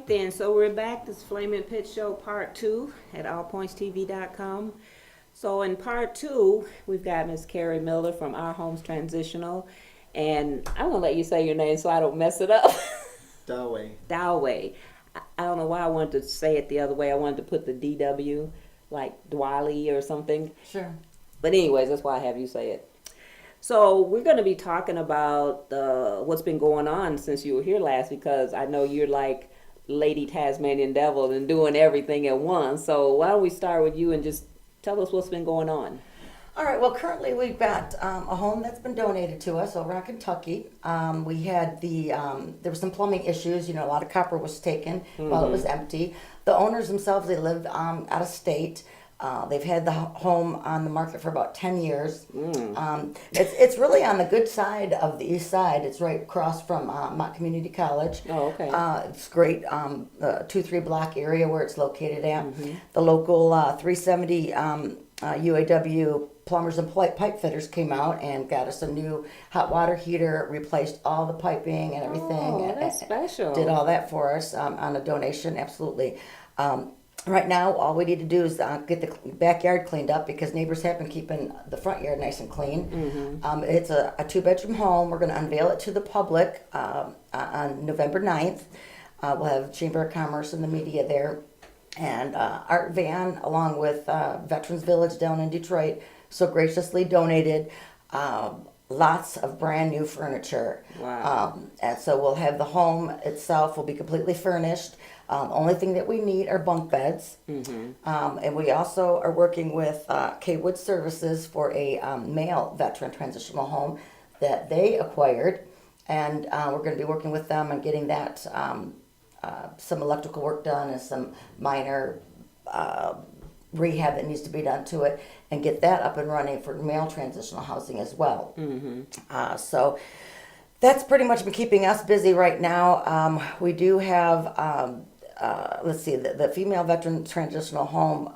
right then, so we're back. This is Flaminpit Show Part 2 at allpointstv.com. So in Part 2, we've got Miss Carrie Miller from Our Homes Transitional. And I'm going to let you say your name so I don't mess it up. Dawei. Dawei. I don't know why I wanted to say it the other way. I wanted to put the DW, like Dwali or something. Sure. But anyways, that's why I have you say it. So we're going to be talking about what's been going on since you were here last, because I know you're like Lady Tasmanian Devil and doing everything at once. So why don't we start with you and just tell us what's been going on. All right. Well, currently we've got a home that's been donated to us over in Kentucky. We had there were some plumbing issues. You know, a lot of copper was taken while it was empty. The owners themselves, they live out of state. They've had the home on the market for about 10 years. It's really on the good side of the east side. It's right across from Mott Community College. Oh, okay. It's great, the 2-3 block area where it's located at. The local 370 UAW plumbers and pipe fitters came out and got us a new hot water heater, replaced all the piping and everything. Oh, that's special. Did all that for us on a donation, absolutely. Right now, all we need to do is get the backyard cleaned up because neighbors have been keeping the front yard nice and clean. It's a 2-bedroom home. We're going to unveil it to the public on November 9th. We'll have Chamber of Commerce and the media there. And Art Van, along with Veterans Village down in Detroit, so graciously donated lots of brand new furniture. Wow. And so we'll have the home itself will be completely furnished. Only thing that we need are bunk beds. And we also are working with K-Wood Services for a male veteran transitional home that they acquired. And we're going to be working with them on getting that some electrical work done and some minor rehab that needs to be done to it, and get that up and running for male transitional housing as well. So that's pretty much been keeping us busy right now. We do have, let's see, the female veteran transitional home,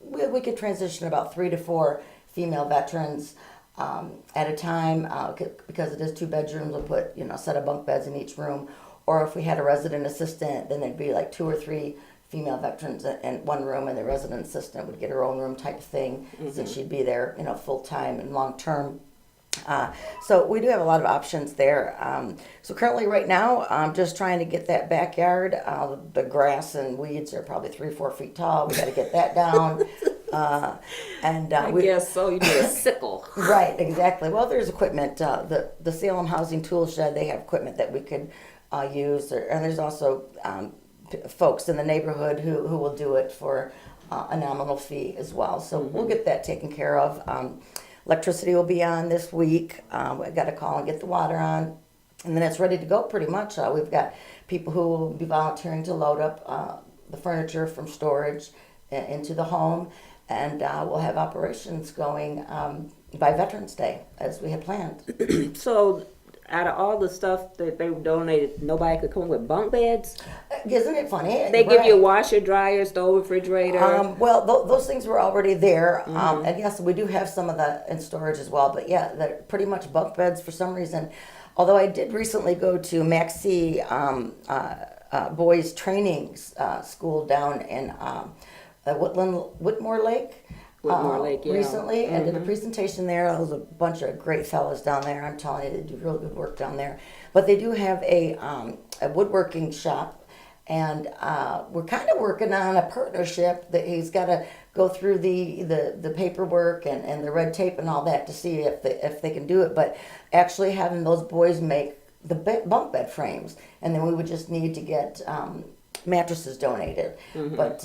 we could transition about 3 to 4 female veterans at a time, because it is 2 bedrooms. We'll put, a set of bunk beds in each room. Or if we had a resident assistant, then there'd be like 2 or 3 female veterans in one room, and the resident assistant would get her own room type of thing, since she'd be there, full time and long term. So we do have a lot of options there. So currently, right now, I'm just trying to get that backyard. The grass and weeds are probably 3-4 feet tall. We got to get that down. I guess so. You need a sickle. Right, exactly. Well, there's equipment. The Salem Housing Tool Shed, they have equipment that we could use, and there's also folks in the neighborhood who will do it for a nominal fee as well. So we'll get that taken care of. Electricity will be on this week. We've got to call and get the water on, and then it's ready to go pretty much. We've got people who will be volunteering to load up the furniture from storage into the home, and we'll have operations going by Veterans Day as we had planned. So out of all the stuff that they donated, nobody could come with bunk beds? Isn't it funny? They give you a washer, dryer, stove, refrigerator? Well, those things were already there. And yes, we do have some of that in storage as well. But yeah, they're pretty much bunk beds for some reason. Although I did recently go to Maxie Boys Training School down in Whitmore Lake. Recently, and did a presentation there. There was a bunch of great fellows down there. I'm telling you, they do real good work down there. But they do have a woodworking shop, and we're kind of working on a partnership that he's got to go through the paperwork and the red tape and all that to see if they can do it. But actually having those boys make the bunk bed frames, and then we would just need to get mattresses donated. But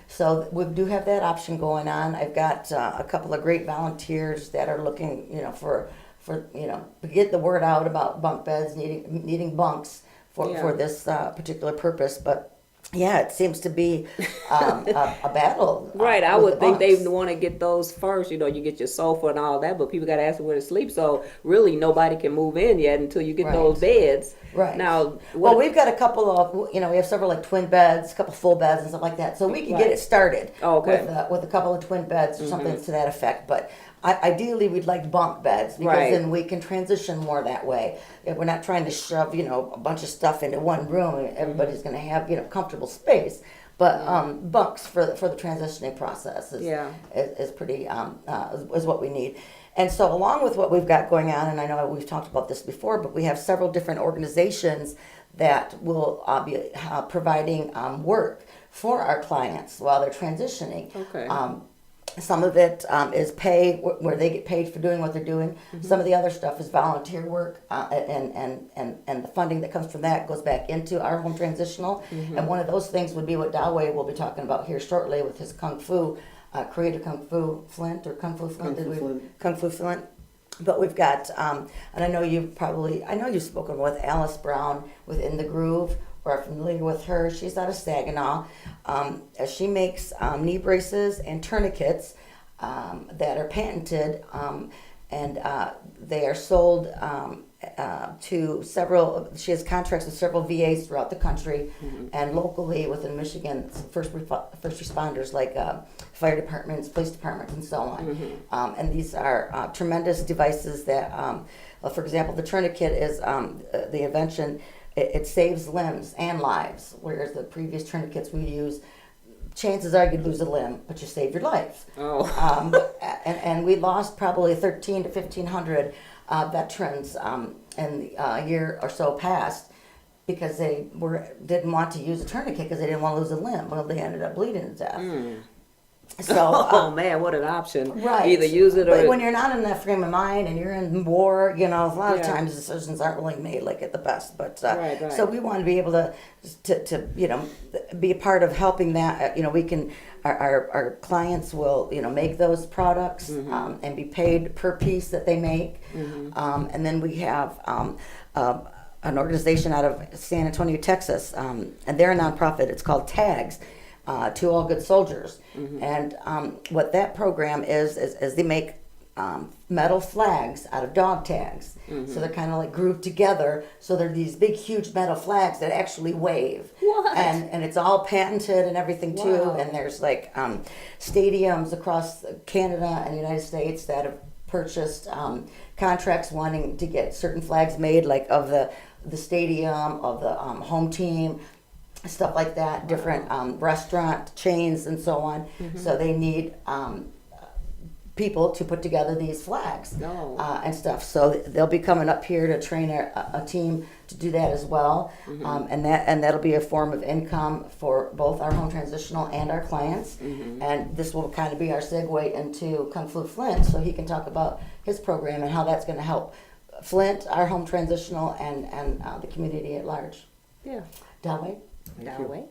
so we do have that option going on. I've got a couple of great volunteers that are looking, for get the word out about bunk beds, needing bunks for this particular purpose. But yeah, it seems to be a battle. Right, I would think they want to get those first. You get your sofa and all that, but people got to ask them where to sleep. So really, nobody can move in yet until you get those beds. Right. Now, well, we've got a couple of, we have several like twin beds, a couple full beds and stuff like that. So we can get it started with a couple of twin beds or something to that effect. But Ideally, we'd like bunk beds because Right. then we can transition more that way. If we're not trying to shove, a bunch of stuff into one room. Everybody's going to have, comfortable space. But bunks for the transitioning process is pretty is what we need. And so, along with what we've got going on, and I know we've talked about this before, but we have several different organizations that will be providing work for our clients while they're transitioning. Okay. Some of it is pay, where they get paid for doing what they're doing. Some of the other stuff is volunteer work, and the funding that comes from that goes back into our home transitional. And one of those things would be what Dawei will be talking about here shortly with his Kung Fu, Creative Kung Fu Flint, or Kung Fu Flint. Kung Fu Flint. But we've got, and I know you've spoken with Alice Brown within the Groove, or are familiar with her. She's out of Saginaw. She makes knee braces and tourniquets that are patented, and they are sold to several. She has contracts with several VAs throughout the country, and locally within Michigan, first responders like fire departments, police departments, and so on. And these are tremendous devices that, for example, the tourniquet is the invention. It saves limbs and lives, whereas the previous tourniquets we use, chances are you'd lose a limb, but you save your life. Oh. And we lost probably 1,300 to 1,500 veterans in the year or so past because they didn't want to use a tourniquet because they didn't want to lose a limb. Well, they ended up bleeding to death. So, oh man, what an option! Right. Either use it or. But when you're not in that frame of mind and you're in war, a lot of times decisions aren't really made like at the best. But Right. So we want to be able to be a part of helping that. We can. Our clients will make those products and be paid per piece that they make. And then we have an organization out of San Antonio, Texas, and they're a nonprofit. It's called TAGS. To All Good Soldiers. And what that program is they make metal flags out of dog tags. So they're kind of like grouped together. So they're these big, huge metal flags that actually wave. What? And it's all patented and everything too. Wow. And there's like stadiums across Canada and the United States that have purchased contracts wanting to get certain flags made, like of the stadium, of the home team, stuff like that, different restaurant chains and so on. So they need people to put together these flags and stuff. So they'll be coming up here to train a team to do that as well. And that'll be a form of income for both our home transitional and our clients. And this will kind of be our segue into Kung Fu Flint, so he can talk about his program and how that's going to help Flint, our home transitional, and the community at large. Yeah. Dawei? Dawei.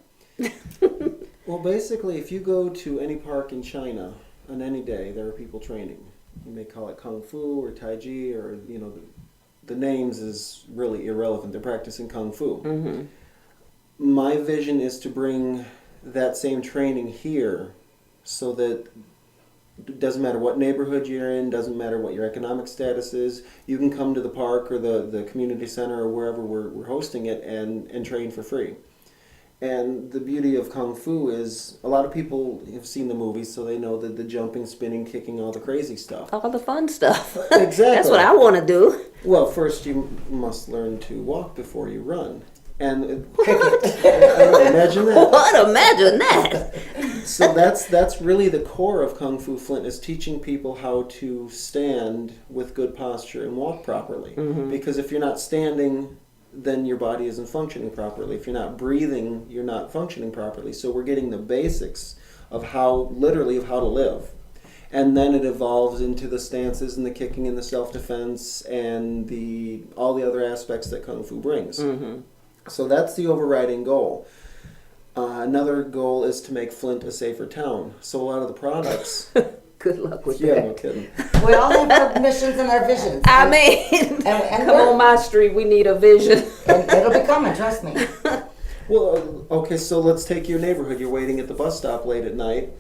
Well, basically, if you go to any park in China on any day, there are people training. You may call it Kung Fu or Tai Chi, or the names is really irrelevant. They're practicing Kung Fu. My vision is to bring that same training here, so that it doesn't matter what neighborhood you're in, doesn't matter what your economic status is, you can come to the park or the community center or wherever we're hosting it and train for free. And the beauty of Kung Fu is a lot of people have seen the movies, so they know that the jumping, spinning, kicking, all the crazy stuff. All the fun stuff. Exactly. That's what I want to do. Well, first you must learn to walk before you run. And imagine that. What? Imagine that. So that's really the core of Kung Fu Flint, is teaching people how to stand with good posture and walk properly. Because if you're not standing, then your body isn't functioning properly. If you're not breathing, you're not functioning properly. So we're getting the basics of how to live. And then it evolves into the stances and the kicking and the self-defense and all the other aspects that Kung Fu brings. So that's the overriding goal. Another goal is to make Flint a safer town. So a lot of the products... Good luck with Yeah, that. no kidding. We all have our missions and our visions. I mean, and come on my street, we need a vision. and it'll be coming, trust me. Well, okay, so let's take your neighborhood. You're waiting at the bus stop late at night.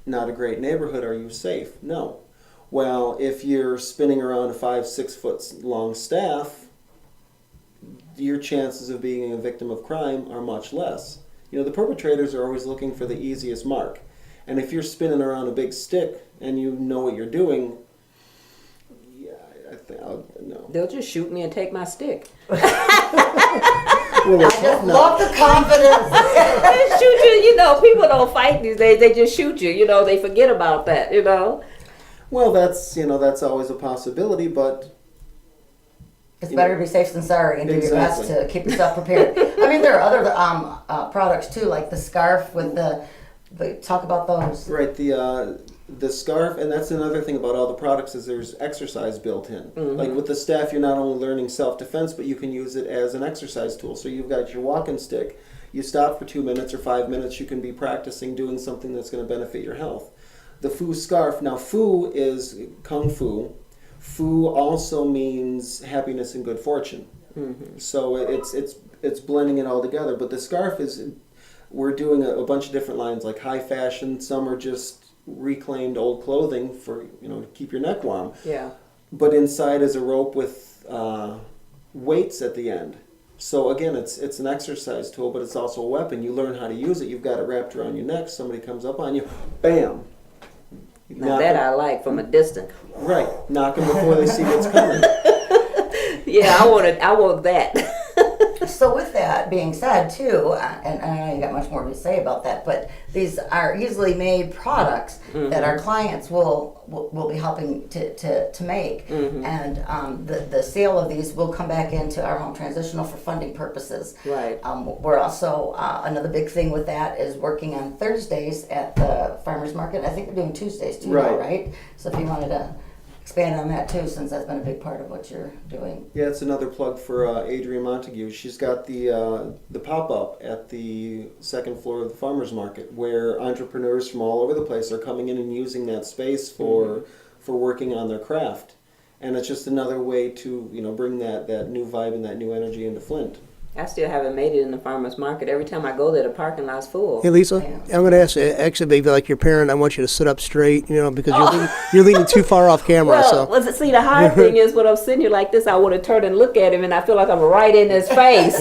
Not a great neighborhood. Are you safe? No. Well, if you're spinning around a 5-6 foot long staff, your chances of being a victim of crime are much less. The perpetrators are always looking for the easiest mark. And if you're spinning around a big stick and you know what you're doing, They'll just shoot me and take my stick. Well, let's I just hope not. love the confidence. They shoot you. You know, people don't fight these days. They just shoot you. You know, they forget about that. You know. Well, that's always a possibility, but It's better to be safe than sorry and do your best Exactly. to keep yourself prepared. I mean, there are other products too, like the scarf with the talk about those. right, the scarf, and that's another thing about all the products is there's exercise built in. Like with the staff, you're not only learning self-defense, but you can use it as an exercise tool. So you've got your walking stick. You stop for 2 minutes or 5 minutes, you can be practicing doing something that's going to benefit your health. The Fu scarf, now Fu is Kung Fu. Fu also means happiness and good fortune. So it's blending it all together. But the scarf is, we're doing a bunch of different lines, like high fashion. Some are just reclaimed old clothing for, to keep your neck warm. Yeah. But inside is a rope with weights at the end. So again, it's an exercise tool, but it's also a weapon. You learn how to use it. You've got it wrapped around your neck. Somebody comes up on you, bam. Now that I like from a distance. Right, knock them before they see what's coming. Yeah, I want that. So with that being said too, and I know you got much more to say about that, but these are easily made products that our clients will be helping to make, and the sale of these will come back into our home transitional for funding purposes. Right. We're also another big thing with that is working on Thursdays at the farmers market. I think they're doing Tuesdays too, now, right? So if you wanted to expand on that too, since that's been a big part of what you're doing. Yeah, it's another plug for Adrienne Montague. She's got the pop-up at the second floor of the farmers market, where entrepreneurs from all over the place are coming in and using that space for working on their craft. And it's just another way to bring that new vibe and that new energy into Flint. I still haven't made it in the farmer's market. Every time I go there, the parking lot's full. Hey, Lisa, Yeah. I'm going to ask you, actually, baby, like your parent, I want you to sit up straight, because you're leaning too far off camera. See, the hard thing is when I'm sitting here like this, I want to turn and look at him, and I feel like I'm right in his face.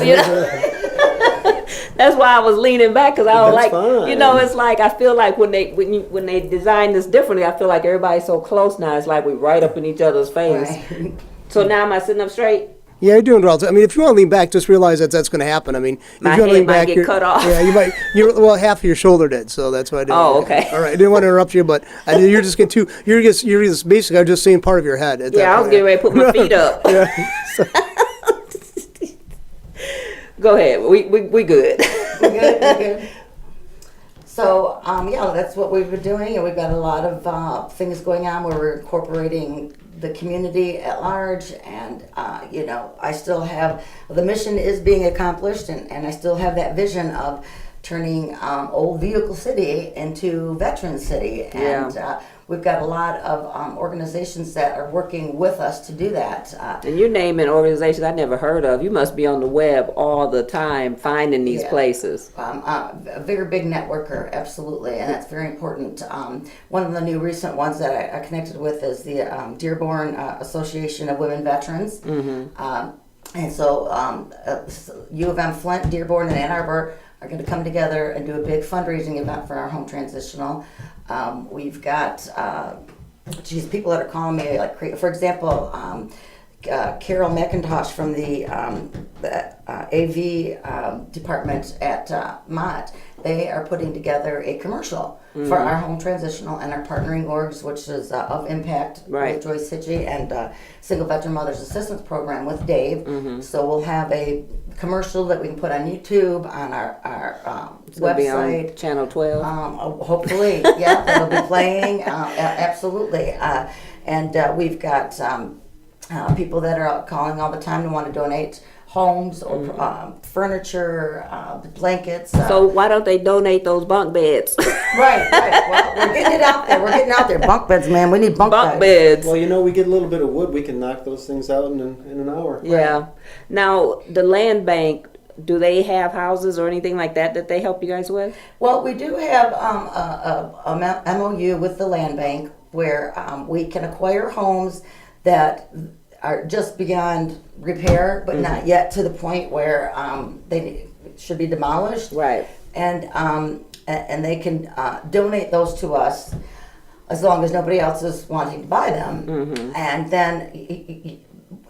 That's why I was leaning back, because I don't That's like, fine. it's like I feel like when they design this differently, I feel like everybody's so close now. It's like we're right up in each other's face. Right. So now am I sitting up straight? Yeah, you're doing well. I mean, if you want to lean back, just realize that's going to happen. I mean, if My you want to head lean might back, get you're- cut off. Yeah, you might. Half of your shoulder did, so that's why I did. Oh, okay. All right, I didn't want to interrupt you, but you're just getting too. You're just basically. I'm just seeing part of your head. At that Yeah, I was point. getting ready to put my feet up. Yeah. So, Go ahead. We good. We're good, we're good. So, that's what we've been doing, and we've got a lot of things going on where we're incorporating the community at large, and, I still have, the mission is being accomplished, and I still have that vision of turning Old Vehicle City into Veteran City, and we've got a lot of organizations that are working with us to do that. And you're naming organizations I never heard of. You must be on the web all the time finding these Yeah. places. A very big networker, absolutely, and that's very important. One of the new recent ones that I connected with is the Dearborn Association of Women Veterans. And so U of M Flint, Dearborn, and Ann Arbor are going to come together and do a big fundraising event for our home transitional. We've got, people that are calling me, like, for example, Carol McIntosh from the AV department at Mott. They are putting together a commercial for our home transitional and our partnering orgs, which is Of Impact with Joyce Hitchie and Single Veteran Mothers Assistance Program with Dave. So we'll have a commercial that we can put on YouTube, on our It's gonna be website. on Channel 12. Hopefully, yeah, that'll be playing. Absolutely. And we've got people that are calling all the time to want to donate homes or furniture, blankets. So why don't they donate those bunk beds? Right. Well, we're getting it out there. We're getting out there. Bunk beds, man. We need bunk Bunk beds. beds. Well, we get a little bit of wood, we can knock those things out in an hour. Yeah. Now, the land bank, do they have houses or anything like that they help you guys with? Well, we do have a MOU with the land bank where we can acquire homes that are just beyond repair, but not yet to the point where they should be demolished. Right. And they can donate those to us as long as nobody else is wanting to buy them. And then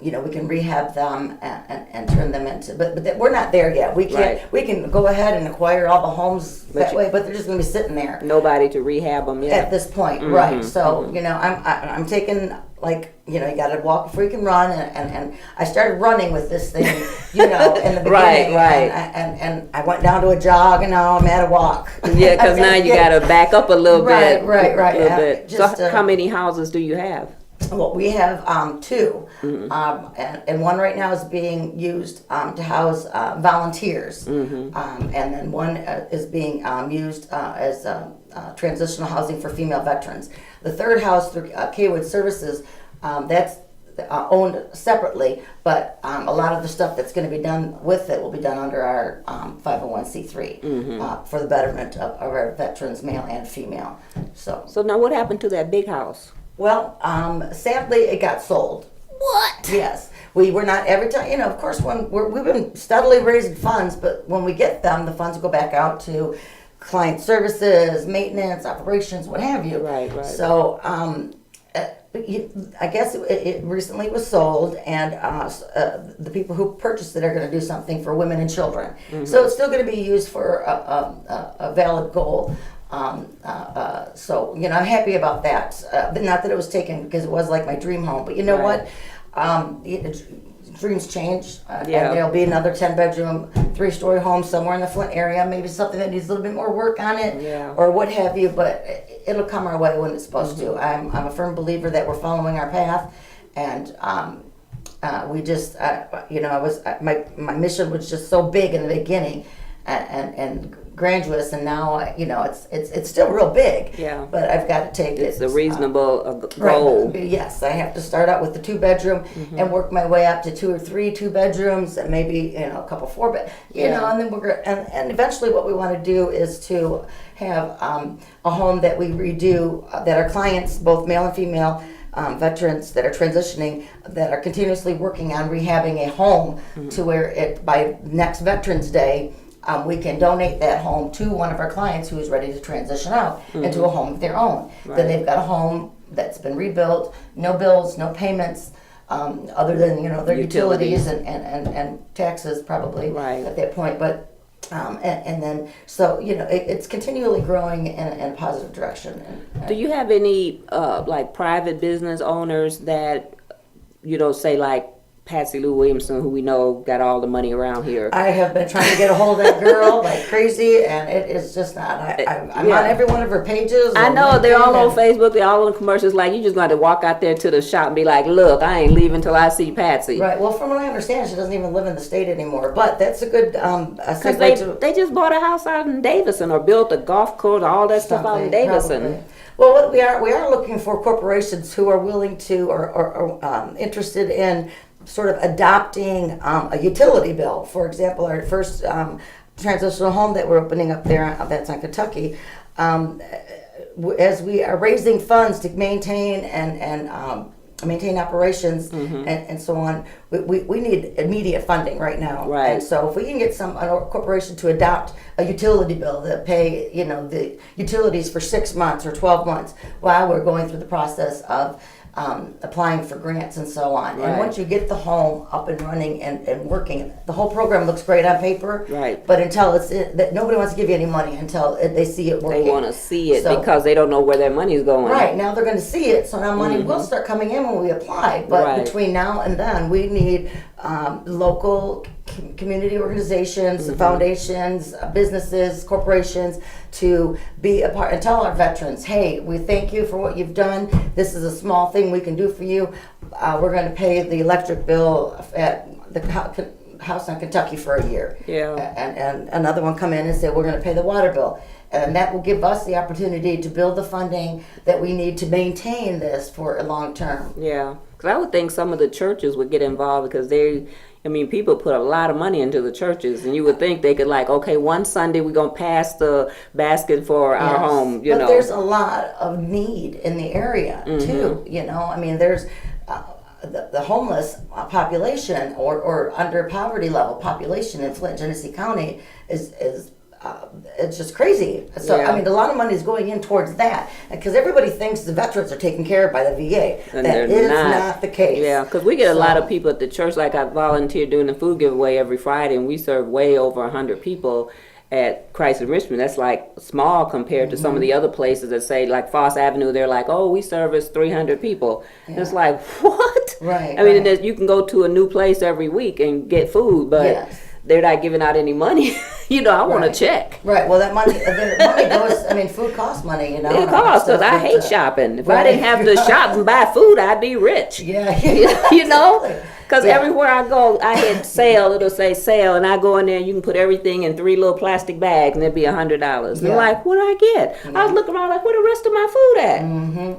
we can rehab them and turn them into, but we're not there yet. We can't. Right. We can go ahead and acquire all the homes that you- way, but they're just going to be sitting there Nobody to rehab them yet. at this point, right? So I'm taking, like, you got to walk before you can run, and I started running with this thing, in the beginning, Right. and I went down to a jog, and now I'm at a walk. Yeah, because now you got to back up a little bit. Right. A little bit. Just, So how many houses do you have? Well, we have two, and one right now is being used to house volunteers, and then one is being used as transitional housing for female veterans. The third house through Kaywood Services, that's owned separately, but a lot of the stuff that's going to be done with it will be done under our 501c3 for the betterment of our veterans, male and female. So now what happened to that big house? well, sadly, it got sold. What? Yes, we were not every time. Of course, when we've been steadily raising funds, but when we get them, the funds go back out to client services, maintenance, operations, what have you. Right. So, I guess it recently was sold, and the people who purchased it are going to do something for women and children. So it's still going to be used for a valid goal. So I'm happy about that. But not that it was taken because it was like my dream home. But you know Right. what? Dreams change, Yeah. and there'll be another 10-bedroom, 3-story home somewhere in the Flint area. Maybe something that needs a little bit more work on it, Yeah. or what have you. But it'll come our way when it's supposed to. I'm a firm believer that we're following our path, and we just, my mission was just so big in the beginning, and grandiose, and now it's still real big. Yeah. But I've got to take it. It's a reasonable Right. goal. Yes, I have to start out with the 2-bedroom and work my way up to 2 or 3 2-bedrooms, and maybe a couple 4-bed. Yeah. And then and eventually what we want to do is to have a home that we redo that our clients, both male and female veterans that are transitioning, that are continuously working on rehabbing a home to where by next Veterans Day. We can donate that home to one of our clients who is ready to transition out into a home of their own. Right. Then they've got a home that's been rebuilt, no bills, no payments, other than their utilities and taxes probably Right. at that point. But and then so it's continually growing in a positive direction. Do you have any like private business owners that say like Patsy Lou Williamson, who we know got all the money around here? I have been trying to get a hold of that girl like crazy, and it is just not. I'm on every one of her pages. I on know they're all on LinkedIn, Facebook. They're all on commercials. Like you just got to walk out there to the shop and be like, "Look, I ain't leaving till I see Patsy." Right. Well, from what I understand, she doesn't even live in the state anymore. But that's a good Because segue they just bought a house out in Davison or built a golf course, all that stuff out in something, Davison. probably. Well, what we are looking for corporations who are willing to or interested in sort of adopting a utility bill. For example, our first transitional home that we're opening up there, that's on Kentucky, as we are raising funds to maintain and maintain operations and so on, we need immediate funding right now. Right. And so if we can get a corporation to adopt a utility bill that pay the utilities for 6 months or 12 months while we're going through the process of applying for grants and so on. Right. And once you get the home up and running and working, the whole program looks great on paper. Right. But until that nobody wants to give you any money until they see it working. They want to see it So- because they don't know where their money's going. Right, now they're going to see it, so now money will start coming in when we apply. But Right. between now and then, we need local community organizations, foundations, businesses, corporations to be a part and tell our veterans, hey, we thank you for what you've done. This is a small thing we can do for you. We're going to pay the electric bill at the house on Kentucky for a year. Yeah. And another one come in and say, we're going to pay the water bill. And that will give us the opportunity to build the funding that we need to maintain this for a long term. Yeah. Because I would think some of the churches would get involved because people put a lot of money into the churches, and you would think they could okay, one Sunday we're going to pass the basket for our Yes. home, But there's a lot of need in the area too. There's the homeless population or under poverty level population in Flint, Genesee County is it's just crazy. So Yeah. I mean, a lot of money is going in towards that because everybody thinks the veterans are taken care of by the VA. And That they're is not. not the case. Yeah, because we get a lot So- of people at the church. Like I volunteer doing the food giveaway every Friday, and we serve way over 100 people at Christ in Richmond. That's like small compared to some of the other places that say, like Foss Avenue, they're like, oh, we service 300 people. And it's like, what? Right, I mean, right. you can go to a new place every week and get food, but Yes. they're not giving out any money. I want Right. a check. Right. Well, that money goes. I mean, food costs money. It and costs, because I stuff, hate but, shopping. If right. I didn't have to shop and buy food, I'd be rich. Yeah. Because Yeah. everywhere I go, I hit sale, it'll say sale, and I go in there and you can put everything in 3 little plastic bags and it'd be $100. And Yeah. I'm like, what do I get? I was looking around like, where the rest of my food at?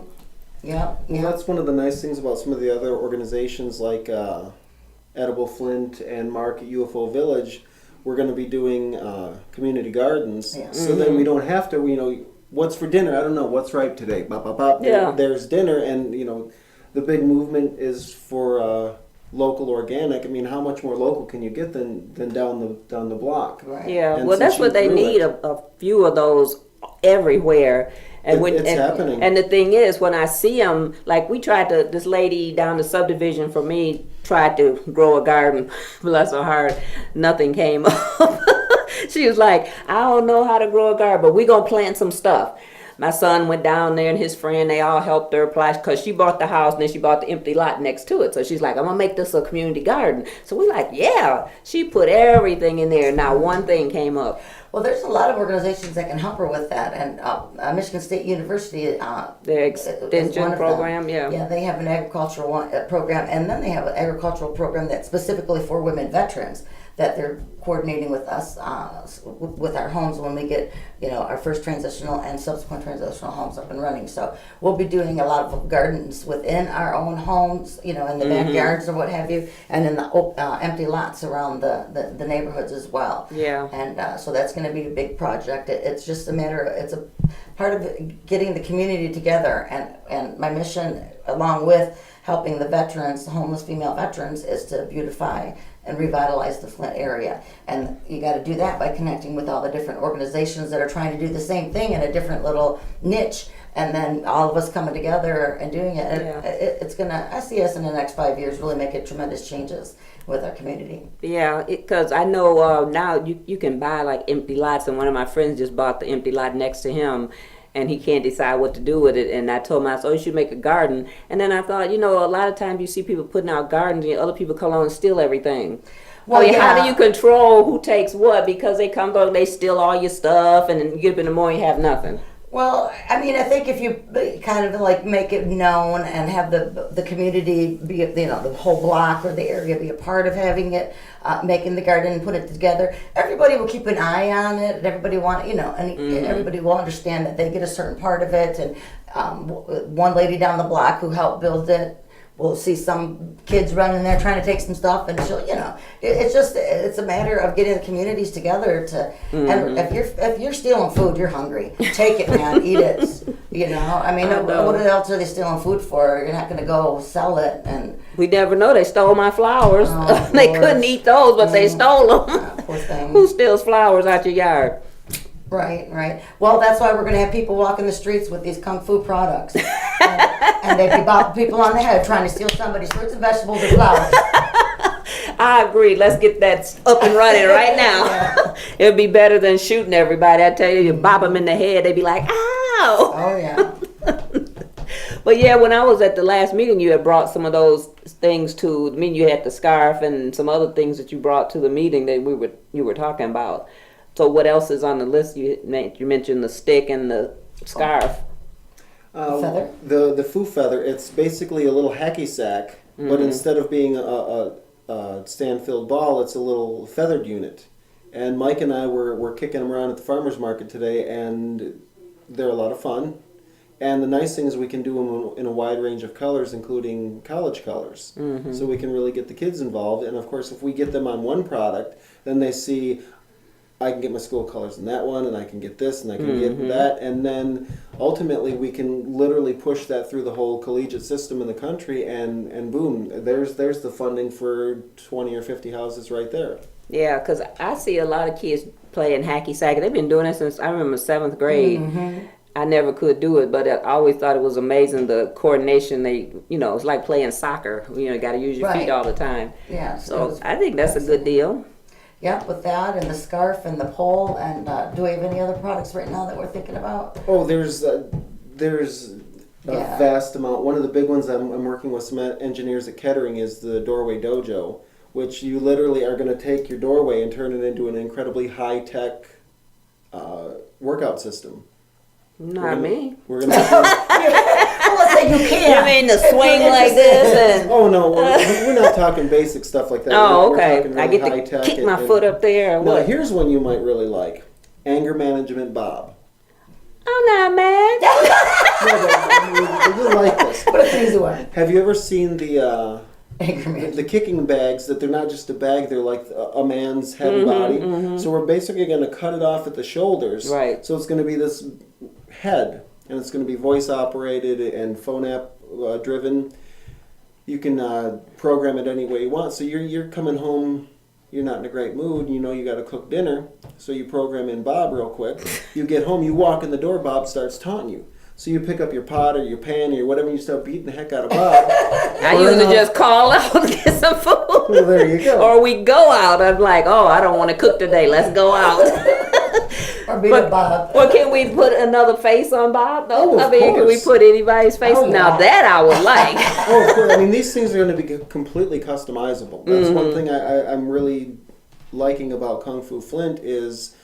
Yeah. Well, that's one of the nice things about some of the other organizations like Edible Flint and Mark at UFO Village. We're going to be doing community gardens, Yeah. so then we don't have to. What's for dinner? I don't know. What's ripe today? Bop, bop, bop. Yeah. There's dinner, and the big movement is for local organic. I mean, how much more local can you get than down the block? Right. Yeah, And well, since that's what you they grew need, it- a few of those everywhere. And It's happening. And the thing is, when I see them, like this lady down the subdivision from me tried to grow a garden. Bless her heart, nothing came up. She was like, I don't know how to grow a garden, but we gonna plant some stuff. My son went down there and his friend, they all helped her apply because she bought the house and then she bought the empty lot next to it. So she's like, I'm going to make this a community garden. So we're like, yeah. She put everything in there. Not one thing came up. Well, there's a lot of organizations that can help her with that, and Michigan State University. Their is extension one of program, them. Yeah, they have an agricultural program, and then they have an agricultural program that's specifically for women veterans that they're coordinating with us with our homes when we get our first transitional and subsequent transitional homes up and running. So we'll be doing a lot of gardens within our own homes, in the backyards or what have you, and in the empty lots around the neighborhoods as well. Yeah. And so that's going to be a big project. It's just a matter of, it's a part of getting the community together, and my mission, along with helping the veterans, the homeless female veterans, is to beautify and revitalize the Flint area. And you got to do that by connecting with all the different organizations that are trying to do the same thing in a different little niche, and then all of us coming together and doing it. Yeah. It's gonna, I see us in the next 5 years really making tremendous changes with our community. Yeah, because I know now you can buy like empty lots, and one of my friends just bought the empty lot next to him, and he can't decide what to do with it. And I told him, I said, oh, you should make a garden. And then I thought, a lot of times you see people putting out gardens and other people come along and steal everything. Well, How yeah. do you control who takes what? Because they come along, they steal all your stuff, and then you get up in the morning, you have nothing. Well, I mean, I think if you kind of like make it known and have the community be, the whole block or the area be a part of having it, making the garden and put it together, everybody will keep an eye on it, and everybody everybody will understand that they get a certain part of it. And one lady down the block who helped build it, we'll see some kids running there trying to take some stuff, and she'll, it's a matter of getting the communities together to. And if you're stealing food, you're hungry. Take it, man, eat it. I mean, I know. what else are they stealing food for? You're not going to go sell it, and We never know. They stole my flowers. Oh, They Lord. couldn't eat those, but they stole them. poor thing. Who steals flowers out your yard? Right. Well, that's why we're going to have people walking the streets with these kung fu products, and they'd be bopping people on the head trying to steal somebody's fruits and vegetables or flowers. I agree. Let's get that up and running right now. It'd be better than shooting everybody. I tell you, you bop them in the head, they'd be like, ow! Oh yeah. But yeah, when I was at the last meeting, you had brought some of those things to. I mean, you had the scarf and some other things that you brought to the meeting that you were talking about. So what else is on the list? You mentioned the stick and the scarf. Feather? The foo feather. It's basically a little hacky sack, but instead of being a stand-filled ball, it's a little feathered unit. And Mike and I were kicking them around at the farmers market today, and they're a lot of fun. And the nice thing is we can do them in a wide range of colors, including college colors. So we can really get the kids involved. And of course, if we get them on one product, then they see, I can get my school colors in that one, and I can get this, and I can get that. And then ultimately we can literally push that through the whole collegiate system in the country, and boom, there's the funding for 20 or 50 houses right there. Yeah, because I see a lot of kids playing hacky sack. They've been doing it since I remember 7th grade. I never could do it, but I always thought it was amazing the coordination. It's like playing soccer. You got to use your feet all the time. Yeah. So I think that's a good deal. Yep, with that and the scarf and the pole. And do we have any other products right now that we're thinking about? Oh, there's a vast amount. One of the big ones I'm working with some engineers at Kettering is the Doorway Dojo, which you literally are going to take your doorway and turn it into an incredibly high-tech workout system. Not me. We're gonna. Let's say you can. You mean the swing like this? And Oh no, we're not talking basic stuff like that. oh, okay. We're talking I really get to high-tech kick my and- foot up there. Or Now what? here's one you might really like: anger management bob. I'm not mad. No, but you'll like this. What a crazy one. Have you ever seen the Anger man. the kicking bags that they're not just a bag, they're like a man's head and body. So we're basically going to cut it off at the shoulders. Right. So it's going to be this head, and it's going to be voice operated and phone app driven. You can program it any way you want. So you're coming home, you're not in a great mood, you know you got to cook dinner, so you program in Bob real quick. You get home, you walk in the door, Bob starts taunting you. So you pick up your pot or your pan or whatever, and you start beating the heck out of Bob. I usually just call out to get some food. Well, there you go. Or we go out. I'm like, oh, I don't want to cook today. Let's go out. Or beat up Bob. Or can we put another face on Bob? No, Oh, of I mean, can we course. put anybody's face? Oh, Now yeah. that I would like. Oh, of course. I mean, these things are going to be completely customizable. That's one thing I'm really liking about Kung Fu Flint is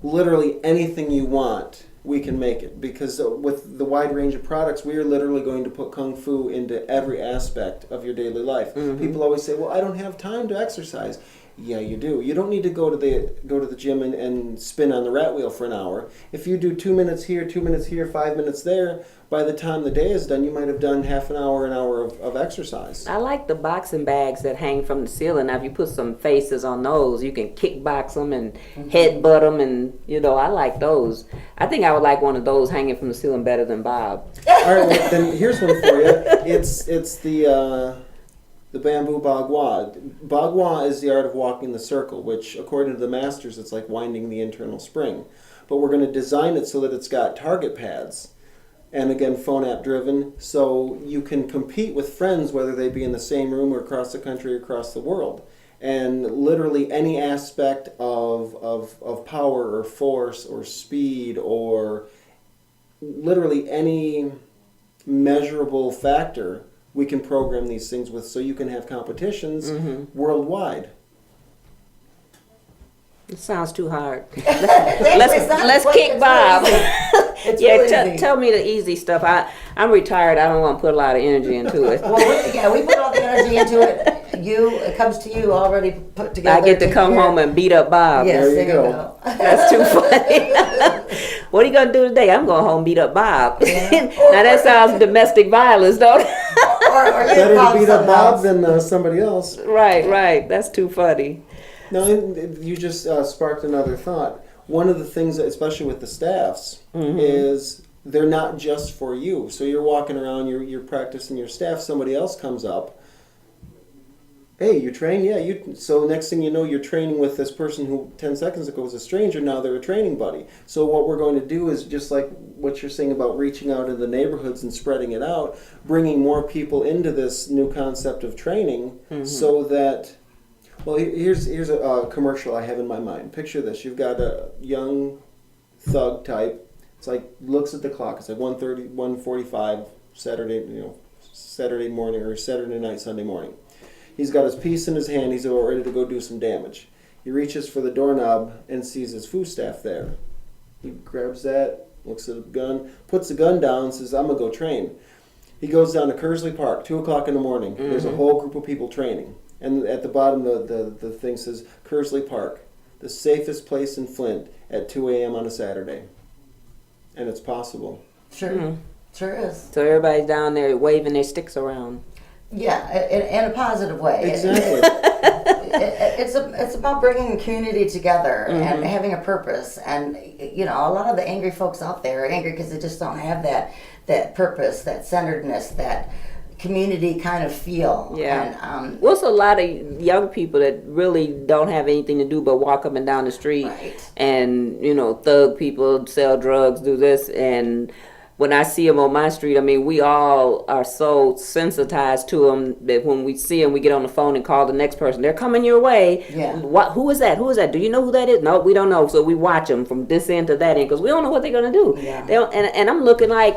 literally anything you want, we can make it. Because with the wide range of products, we are literally going to put Kung Fu into every aspect of your daily life. People always say, well, I don't have time to exercise. Yeah, you do. You don't need to go to the gym and spin on the rat wheel for an hour. If you do 2 minutes here, 2 minutes here, 5 minutes there, by the time the day is done, you might have done half an hour of exercise. I like the boxing bags that hang from the ceiling. Now, if you put some faces on those, you can kickbox them and headbutt them, and I like those. I think I would like one of those hanging from the ceiling better than Bob. All right, well, then here's one for you. It's the bamboo bagua. Bagua is the art of walking the circle, which, according to the masters, it's like winding the internal spring. But we're going to design it so that it's got target pads. And again, phone app driven, so you can compete with friends, whether they be in the same room or across the country or across the world. And literally any aspect of power or force or speed or literally any measurable factor, we can program these things with, so you can have competitions worldwide. It sounds too hard. Let's kick Bob. It's Yeah, really easy. tell me the easy stuff. I'm retired. I don't want to put a lot of energy into it. Well, we put all the energy into it. It comes to you already put together. I get to come home and beat up Bob. Yes, There you there you go. go. That's too funny. What are you gonna do today? I'm going home and beat up Bob. Now that sounds domestic violence, don't it? or you Better call to beat up something Bob else. than somebody else. Right. That's too funny. No, you just sparked another thought. One of the things, especially with the staffs, is they're not just for you. So you're walking around, you're practicing your staff. Somebody else comes up. Hey, you train? Yeah. So next thing you know, you're training with this person who 10 seconds ago was a stranger. Now they're a training buddy. So what we're going to do is just like what you're saying about reaching out in the neighborhoods and spreading it out, bringing more people into this new concept of training, so that. Well, here's a commercial I have in my mind. Picture this: you've got a young thug type. It's like looks at the clock. It's like 1:30, 1:45 Saturday morning or Saturday night, Sunday morning. He's got his piece in his hand. He's about ready to go do some damage. He reaches for the doorknob and sees his food staff there. He grabs that, looks at the gun, puts the gun down, and says, "I'm gonna go train." He goes down to Kersley Park, 2:00 in the morning. There's a whole group of people training. And at the bottom, the thing says, Kersley Park, the safest place in Flint at 2 a.m. on a Saturday. And it's possible. Sure is. So everybody's down there waving their sticks around. Yeah, in a positive way. Exactly. It's about bringing the community together and having a purpose. And a lot of the angry folks out there are angry because they just don't have that purpose, that centeredness, that community kind of feel. Yeah. And, Well, it's a lot of young people that really don't have anything to do but walk up and down the street, Right. and thug people, sell drugs, do this. And when I see them on my street, I mean, we all are so sensitized to them that when we see them, we get on the phone and call the next person. They're coming your way. Yeah. Who is that? Who is that? Do you know who that is? No, we don't know. So we watch them from this end to that end because we don't know what they're gonna do. Yeah. And I'm looking like,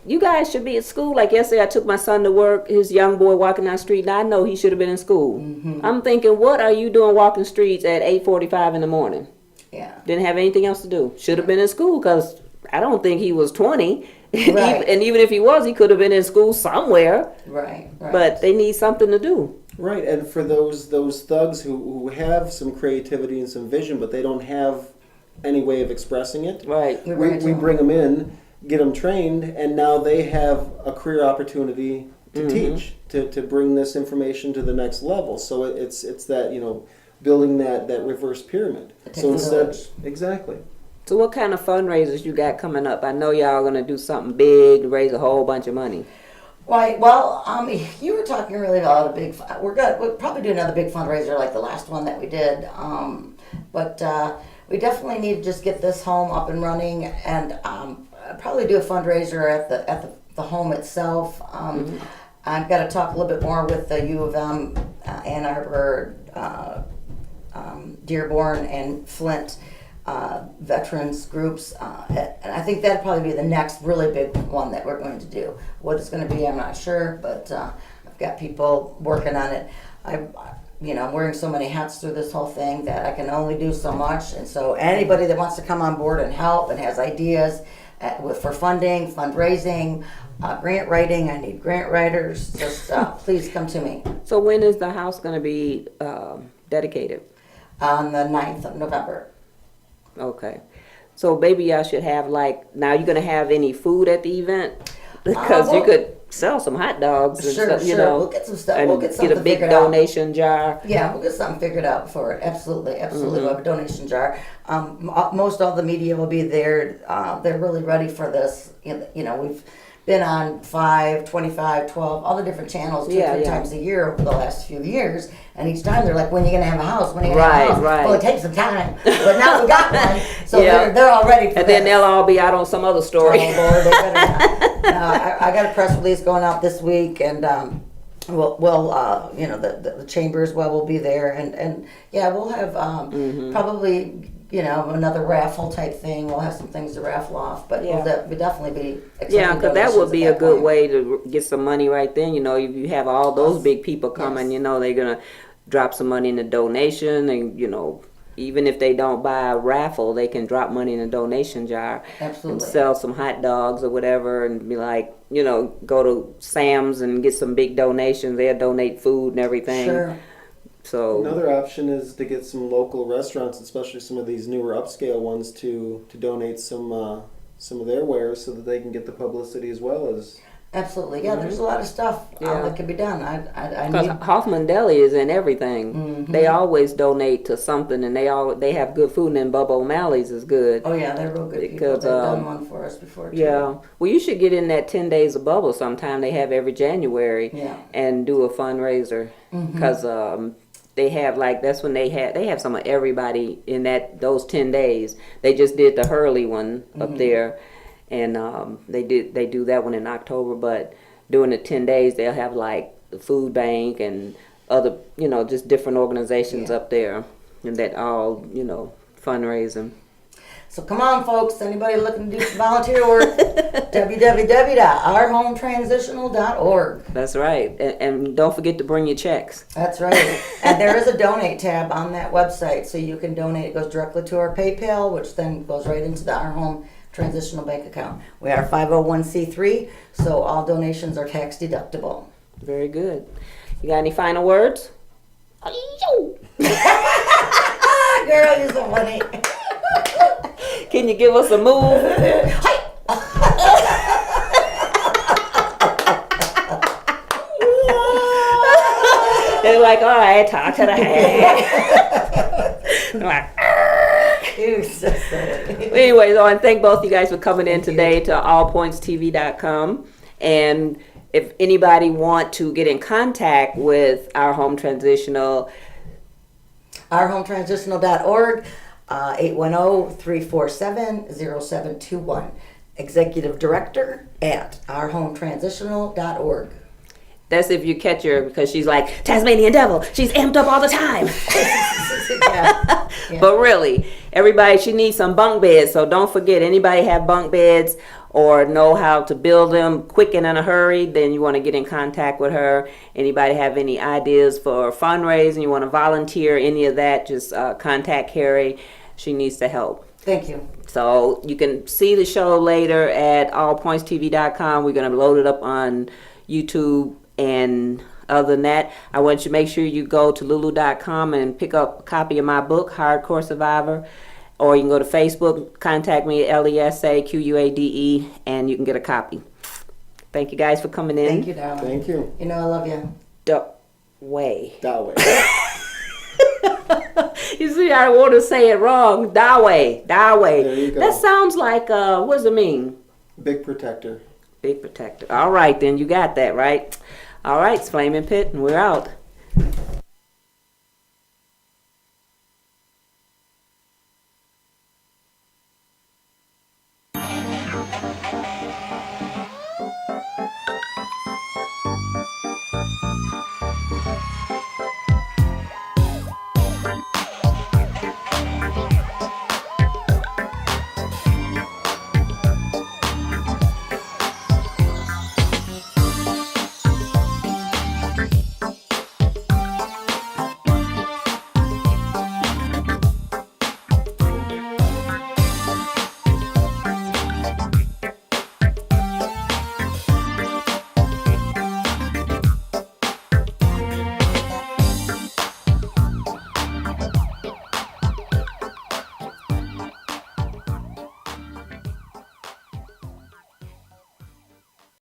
you guys should be at school. Like yesterday, I took my son to work. His young boy walking down the street, and I know he should have been in school. Mm-hmm. I'm thinking, what are you doing walking streets at 8:45 in the morning? yeah. Didn't have anything else to do. Should have been in school because I don't think he was 20. Right. And even if he was, he could have been in school somewhere. Right. But they need something to do. Right, and for those thugs who have some creativity and some vision, but they don't have any way of expressing it, Right. we bring them in, get them trained, and now they have a career opportunity to teach, to bring this information to the next level. So it's that, building that reverse pyramid. It takes So a instead, village. exactly. So what kind of fundraisers you got coming up? I know y'all going to do something big to raise a whole bunch of money. Right. Well, you were talking really about a big. We'll probably do another big fundraiser like the last one that we did. But we definitely need to just get this home up and running, and probably do a fundraiser at the home itself. I've got to talk a little bit more with the U of M, Ann Arbor, Dearborn, and Flint. Veterans groups, and I think that'd probably be the next really big one that we're going to do. What it's going to be, I'm not sure, but I've got people working on it. I'm wearing so many hats through this whole thing that I can only do so much, and so anybody that wants to come on board and help and has ideas for funding, fundraising, grant writing, I need grant writers. Just please come to me So when is the house going to be dedicated? on the 9th of November. Okay. So maybe y'all should have now you're going to have any food at the event? Because you could sell some hot dogs and Sure, stuff, sure. We'll get some stuff. and We'll get something a big figured out. donation jar. Yeah, we'll get something figured out for it. Absolutely. We'll have a donation jar. Most all the media will be there. They're really ready for this. We've been on 5, 25, 12, all the different channels 2 or 3 times a year over the last few years. And each time they're like, when are you going to have a house? When are you going to have a house? Right. Well, it takes some time. But now we got one. So they're all ready for And this. then they'll all be out on some other story. Oh, Lord, they better not. I got a press release going out this week, and we'll the chambers will be there, and we'll have probably another raffle type thing. We'll have some things to raffle off, but we'll definitely be accepting Because that would be a donations at good point. way to get some money right then. If you have all those big people coming, Yes. they're going to drop some money in the donation, and even if they don't buy a raffle, they can drop money in a donation jar and Absolutely. sell some hot dogs or whatever, and be like, go to Sam's and get some big donations. They'll donate food and everything. Sure. So Another option is to get some local restaurants, especially some of these newer upscale ones, to donate some of their wares so that they can get the publicity as well as. Absolutely. Yeah, there's a lot of stuff that can be done. I because need. Hoffman Deli is in everything. They always donate to something, and they have good food. And then Bubba O'Malley's is good. Oh yeah, they're real good people. Because, They've done one for us before too. Yeah. Well, you should get in that 10 Days of Bubble sometime. They have every January. Yeah. And do a fundraiser. Because they have that's when they have some of everybody in those 10 days. They just did the Hurley one up there. And they do that one in October, but during the 10 days they'll have the food bank and other just different organizations up there, and that all fundraising. So come on, folks. Anybody looking to do some volunteer work? www.ourhometransitional.org. That's right, and don't forget to bring your checks. That's right. And there is a donate tab on that website, so you can donate. It goes directly to our PayPal, which then goes right into Our Home Transitional Bank account. We are 501c3, so all donations are tax deductible. Very good. You got any final words? Girl, you're so funny. Can you give us a move? They're like, all right, talk to the hand. They're like, You're so silly. anyways, I want to thank both you guys for coming in today to allpointstv.com. And if anybody want to get in contact with Our Home Transitional, ourhometransitional.org, 810-347-0721. Executive Director at ourhometransitional.org. that's if you catch her, because she's like, Tasmanian Devil, she's amped up all the time. Yeah. Yeah. But really, everybody, she needs some bunk beds. So don't forget, anybody have bunk beds or know how to build them quick and in a hurry, then you want to get in contact with her. Anybody have any ideas for fundraising, you want to volunteer, any of that, just contact Carrie. She needs the help. Thank you. So you can see the show later at allpointstv.com. We're going to load it up on YouTube. And other than that, I want you to make sure you go to lulu.com and pick up a copy of my book, Hardcore Survivor. Or you can go to Facebook, contact me at LESAQUADE, and you can get a copy. Thank you guys for coming in. Thank you, darling. Thank you. You know I love you. Way. That way. You see, I want to say it wrong. Dawei. There you go. That sounds like, what does it mean? Big protector. Big protector. All right, then. You got that, right? All right, it's Flaminpit, and we're out.